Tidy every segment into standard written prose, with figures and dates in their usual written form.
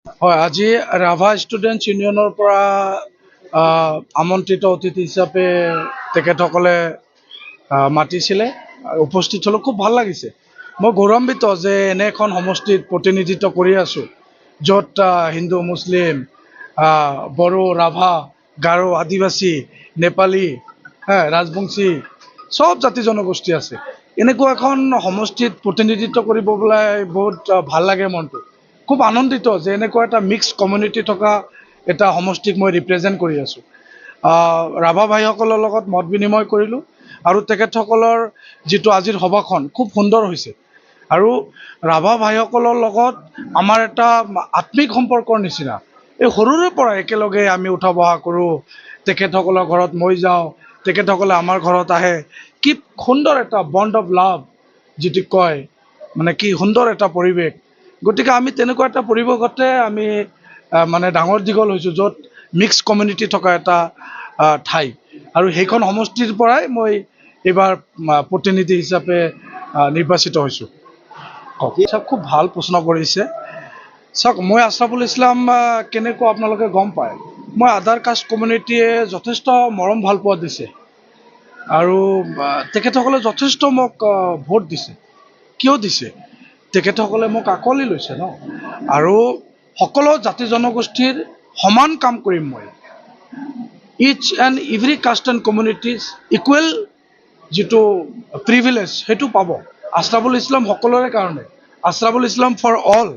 হয়, আজি ৰাভা ষ্টুডেণ্টছ ইউনিয়নৰ পৰা আমন্ত্ৰিত অতিথি হিচাপে তেখেতসকলে মাতিছিলে উপস্থিত হ'লোঁ। খুব ভাল লাগিছে। মই গৌৰৱান্বিত যে এনে এখন সমষ্টিত প্ৰতিনিধিত্ব কৰি আছোঁ, য'ত হিন্দু, মুছলিম, বড়ো, ৰাভা, গাৰো, আদিবাসী, নেপালী, ৰাজবংশী চব জাতি জনগোষ্ঠী আছে। এনেকুৱা এখন সমষ্টিত প্ৰতিনিধিত্ব কৰিব পেলাই বহুত ভাল লাগে মনটো। খুব আনন্দিত যে এনেকুৱা এটা মিক্স কমিউনিটি থকা এটা সমষ্টিক মই ৰিপ্ৰেজেণ্ট কৰি আছোঁ। ৰাভা ভাইসকলৰ লগত মত বিনিময় কৰিলোঁ আৰু তেখেতসকলৰ যিটো আজিৰ সভাখন খুব সুন্দৰ হৈছে। আৰু ৰাভা ভাইসকলৰ লগত আমাৰ এটা আত্মিক সম্পৰ্কৰ নিচিনা। এই সৰুৰে পৰা একেলগে আমি উঠা বহা কৰোঁ, তেখেতসকলৰ ঘৰত মই যাওঁ, তেখেতসকলে আমাৰ ঘৰত আহে। কি সুন্দৰ এটা বণ্ড অফ লাভ যিটো কয়, মানে কি সুন্দৰ এটা পৰিৱেশ। গতিকে আমি তেনেকুৱা এটা পৰিৱেশতে আমি মানে ডাঙৰ দীঘল হৈছোঁ, য'ত মিক্স কমিউনিটি থকা এটা ঠাই। আৰু সেইখন সমষ্টিৰ পৰাই মই এইবাৰ প্ৰতিনিধি হিচাপে নিৰ্বাচিত হৈছোঁ। খুব ভাল প্ৰশ্ন কৰিছে। চাওক, মই আছৰাফুল ইছলাম কেনেকুৱা আপোনালোকে গম পায়। মই আদাৰ কাষ্ট কমিউনিটিয়ে যথেষ্ট মৰম ভাল পোৱা দিছে আৰু তেখেতসকলে যথেষ্ট মোক ভোট দিছে। কিয় দিছে? তেখেতসকলে মোক আঁকোৱালি লৈছে ন। আৰু সকলো জাতি জনগোষ্ঠীৰ সমান কাম কৰিম মই। Each and every caste and communities equal যিটো প্ৰিভিলেজ সেইটো পাব। আছৰাফুল ইছলাম সকলোৰে কাৰণে, আছৰাফুল ইছলাম ফৰ অল,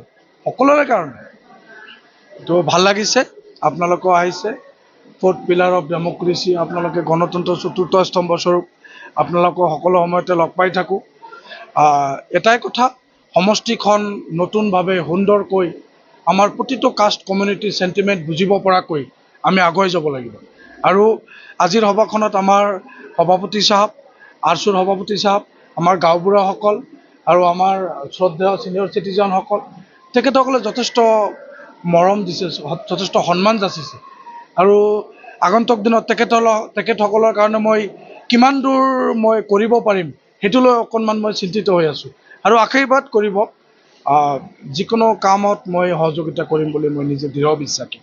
সকলোৰে কাৰণে। তো ভাল লাগিছে আপোনালোকেও আহিছে। ফ'ৰ্থ পিলাৰ অফ ডেম'ক্ৰেচি, আপোনালোকে গণতন্ত্ৰ চতুৰ্থ স্তম্ভ স্বৰূপ, আপোনালোকক সকলো সময়তে লগ পাই থাকোঁ। এটাই কথা, সমষ্টিখন নতুনভাৱে সুন্দৰকৈ আমাৰ প্ৰতিটো কাষ্ট কমিউনিটিৰ চেণ্টিমেণ্ট বুজিব পৰাকৈ আমি আগুৱাই যাব লাগিব। আৰু আজিৰ সভাখনত আমাৰ সভাপতি চাহাব, আৰচুৰ সভাপতি চাহাব, আমাৰ গাঁওবুঢ়াসকল আৰু আমাৰ শ্ৰদ্ধেয় ছিনিয়ৰ চিটিজেনসকল, তেখেতসকলে যথেষ্ট মৰম দিছে, যথেষ্ট সন্মান যাচিছে। আৰু আগন্তুক দিনত তেখেতসকলৰ কাৰণে মই কিমান দূৰ মই কৰিব পাৰিম সেইটোলৈ অকণমান মই চিন্তিত হৈ আছোঁ। আৰু আশীৰ্বাদ কৰিব, যিকোনো কামত মই সহযোগিতা কৰিম বুলি মই নিজে দৃঢ় বিশ্বাসী।